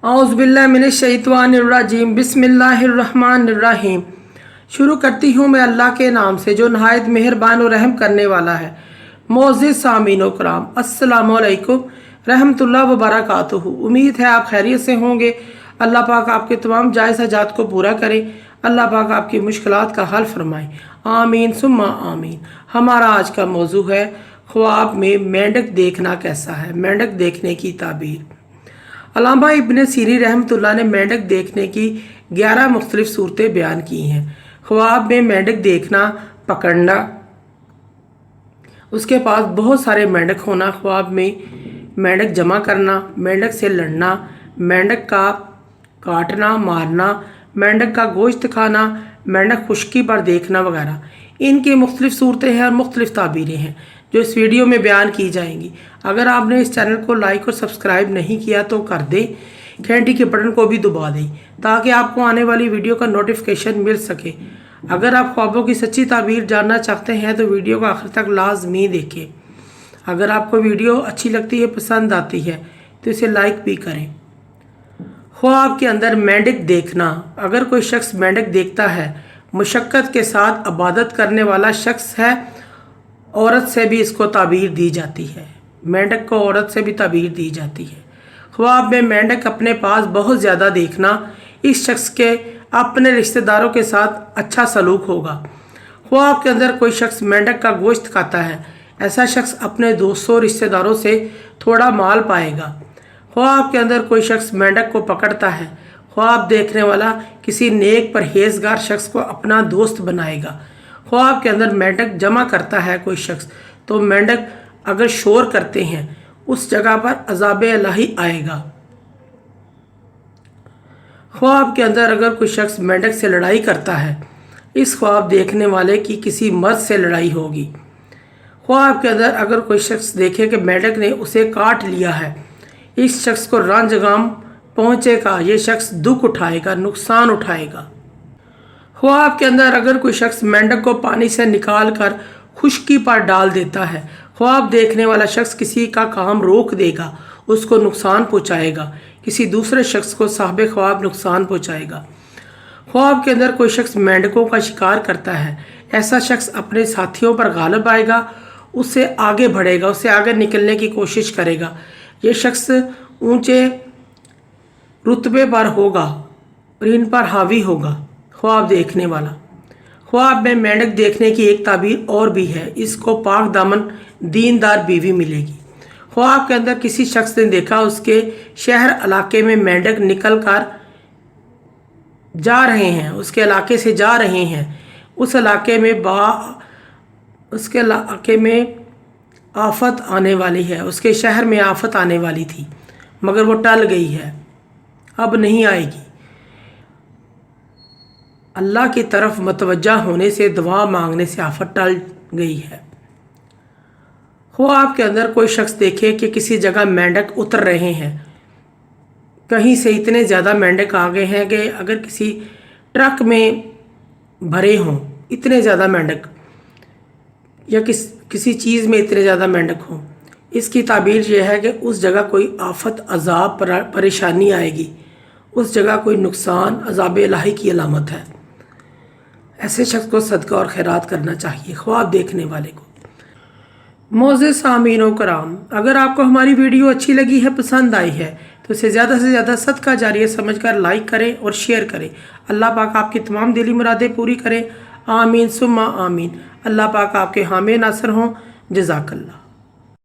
औज़ुबिल्लाहिमिनश्शैतानिर्रजीम बिस्मिल्लाहिर्रहमानिर्रहीम। शुरू करती हूँ मैं अल्लाह के नाम से जो नहायत मेहरबान और रहम करने वाला है। मोअज़्ज़िज़ सामीन व कराम, अस्सलामु अलैकुम रहमतुल्लाह व बरकातुहू। उम्मीद है आप खैरियत से होंगे। अल्लाह पाक आपके तमाम जायज़ हाजात को पूरा करे। अल्लाह पाक आपकी मुश्किलात का हल फरमाए। आमीन सुम्मा आमीन। हमारा आज का मौजू है ख्वाब में मेंढक देखना कैसा है, मेंढक देखने की ताबीर। अल्लामा इब्न सीरी रहमतुल्लाह ने मेंढक देखने की 11 मुख्तलिफ सूरतें बयान की हैं। ख्वाब में मेंढक देखना, पकड़ना, उसके पास बहुत सारे मेंढक होना, ख्वाब में मेंढक जमा करना, मेंढक से लड़ना, मेंढक का काटना मारना, मेंढक का गोश्त खाना, मेंढक खुश्की पर देखना वगैरह। इनकी मुख्तलिफ सूरतें हैं और मुख्तलिफ ताबीरें हैं जो इस वीडियो में बयान की जाएंगी। अगर आपने इस चैनल को लाइक और सब्सक्राइब नहीं किया तो कर दें, घंटी के बटन को भी दबा दें ताकि आपको आने वाली वीडियो का नोटिफिकेशन मिल सके। अगर आप ख्वाबों की सच्ची ताबीर जानना चाहते हैं तो वीडियो को आखिर तक लाजमी देखें। अगर आपको वीडियो अच्छी लगती है, पसंद आती है तो इसे लाइक भी करें। ख्वाब के अंदर मेंढक देखना। अगर कोई शख्स मेंढक देखता है, मुशक्क़त के साथ इबादत करने वाला शख्स है, औरत से भी इसको ताबीर दी जाती है। मेंढक को औरत से भी ताबीर दी जाती है। ख्वाब में मेंढक अपने पास बहुत ज़्यादा देखना, इस शख्स के अपने रिश्तेदारों के साथ अच्छा सलूक होगा। ख्वाब के अंदर कोई शख्स मेंढक का गोश्त खाता है, ऐसा शख्स अपने दोस्तों रिश्तेदारों से थोड़ा माल पाएगा। ख्वाब के अंदर कोई शख्स मेंढक को पकड़ता है, ख्वाब देखने वाला किसी नेक परहेजगार शख्स को अपना दोस्त बनाएगा। ख्वाब के अंदर मेंढक जमा करता है कोई शख्स, तो मेंढक अगर शोर करते हैं उस जगह पर अज़ाब इलाही आएगा। ख्वाब के अंदर अगर कोई शख्स मेंढक से लड़ाई करता है, इस ख्वाब देखने वाले की किसी मर्द से लड़ाई होगी। ख्वाब के अंदर अगर कोई शख्स देखे कि मेंढक ने उसे काट लिया है, इस शख्स को रंजगाम पहुँचेगा, ये शख्स दुख उठाएगा, नुकसान उठाएगा। ख्वाब के अंदर अगर कोई शख्स मेंढक को पानी से निकाल कर खुश्की पर डाल देता है, ख्वाब देखने वाला शख्स किसी का काम रोक देगा, उसको नुकसान पहुंचाएगा, किसी दूसरे शख्स को साहिब ख्वाब नुकसान पहुंचाएगा। ख्वाब के अंदर कोई शख्स मेंढकों का शिकार करता है, ऐसा शख्स अपने साथियों पर गालिब आएगा, उससे आगे बढ़ेगा, उससे आगे निकलने की कोशिश करेगा। ये शख्स ऊंचे रुतबे पर होगा और इन पर हावी होगा। ख्वाब देखने वाला। ख्वाब में मेंढक देखने की एक ताबीर और भी है, इसको पाक दामन दीनदार बीवी मिलेगी। ख्वाब के अंदर किसी शख्स ने देखा उसके शहर इलाके में मेंढक निकल कर जा रहे हैं, उसके इलाके से जा रहे हैं। उसके इलाके में आफत आने वाली है, उसके शहर में आफत आने वाली थी मगर वो टल गई है, अब नहीं आएगी। अल्लाह की तरफ मतवज्जा होने से, दुआ मांगने से आफत टल गई है। ख्वाब के अंदर कोई शख्स देखे कि किसी जगह मेंढक उतर रहे हैं, कहीं से इतने ज़्यादा मेंढक आ गए हैं कि अगर किसी ट्रक में भरे हों इतने ज़्यादा मेंढक, या किसी चीज़ में इतने ज़्यादा मेंढक हों, इसकी ताबीर यह है कि उस जगह कोई आफत, अजाब, परेशानी आएगी, उस जगह कोई नुकसान, अजाब इलाही की अलामत है। ऐसे शख्स को सदका और खैरात करना चाहिए, ख्वाब देखने वाले को। मोअज़्ज़िज़ सामीन व कराम, अगर आपको हमारी वीडियो अच्छी लगी है, पसंद आई है तो इसे ज़्यादा से ज़्यादा सदका जारिया समझकर लाइक करें और शेयर करें। अल्लाह पाक आपकी तमाम दिली मुरादें पूरी करें। आमीन सुम्मा आमीन। अल्लाह पाक आपके हामी नासर हों। जज़ाकल्लाह।